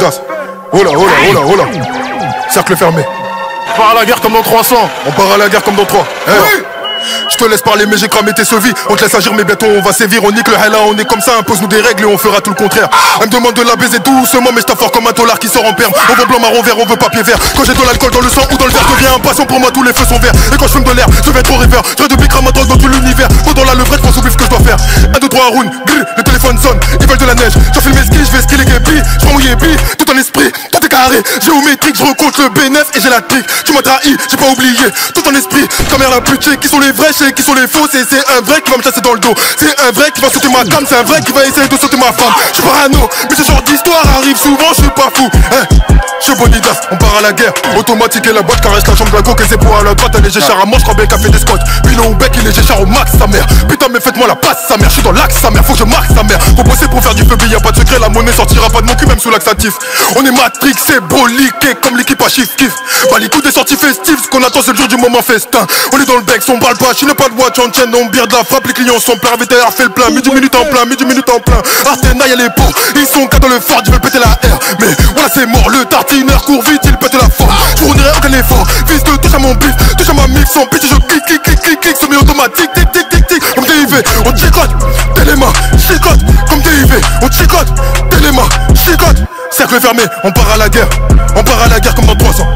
Das. Oh là, oh là, oh là, oh là. Cercle fermé. On part à la guerre comme dans 300. On part à la guerre comme dans 3. Hey. Oui. Je te laisse parler mais j'ai cramé tes sevis. On te laisse agir mais bientôt on va sévir. On nique le hella, on est comme ça, impose-nous des règles et on fera tout le contraire. Elle me demande de la baiser doucement mais je fort comme un tolard qui sort en perme. On veut blanc, marron, vert, on veut papier vert. Quand j'ai de l'alcool dans le sang ou dans le verre, je deviens impatient, pour moi tous les feux sont verts. Et quand je fume de l'air, je deviens trop rêveur. Je de bicrame à drogue dans tout l'univers. Pendant la levrette, je pense oublie ce que je dois faire. 1, 2, 3 rounds, grrr, le téléphone sonne. Ils veulent de la neige, j'en filme mes skis, je vais skier les guépis. Je prends mon yépi, tout en esprit, tout est carré. Géométrique, je recompte le bénéf et j'ai la trique. Tu m'as trahi, j'ai pas oublié, tout en esprit. Ta mère la pute, qui sont les vrais, qui sont les faux. C'est un vrai qui va me chasser dans le dos. C'est un vrai qui va sauter ma cam. C'est un vrai qui va essayer de sauter ma femme. Je suis parano, mais ce genre d'histoire arrive souvent. Je suis pas fou, hein. Je suis Bonidas, on part à la guerre. Automatique et la boîte caresse la chambre de la coque et c'est pour à la droite. Elle est géchard à moi, je crois bien qu'elle fait des squats. Pilon au bec, il est géchard au max, sa mère. Putain, mais faites-moi la passe, sa mère. Je suis dans l'axe, sa mère. Faut que je marque sa mère. Faut bosser pour faire du feu, y'a pas de secret. La monnaie sortira pas de mon cul, même sous laxatif. On est matrix, c'est broliqué comme l'équipe à chiffre kiff. Bah, les coups des sorties festives, ce qu'on attend c'est le jour du moment festin. On est dans le bec, on parle pas, je n'ai pas de watch, on chaîne, on bire de la frappe, les clients sont pleins, VTR fait le plein, midi minute en plein, midi minute en plein. Artena y'a les pauvres, ils sont qu'à dans le fort, ils veulent péter la R. Mais voilà c'est mort, le tartineur court vite, il pète la forme. Je fournirai aucun effort, fils de touche à mon bif, touche à ma mix, sans pitié je clique, semi-automatique, tic, comme DIV, on chicote, téléma, chicote, comme DIV, on chicote, téléma, chicote. Cercle fermé, on part à la guerre comme dans 300.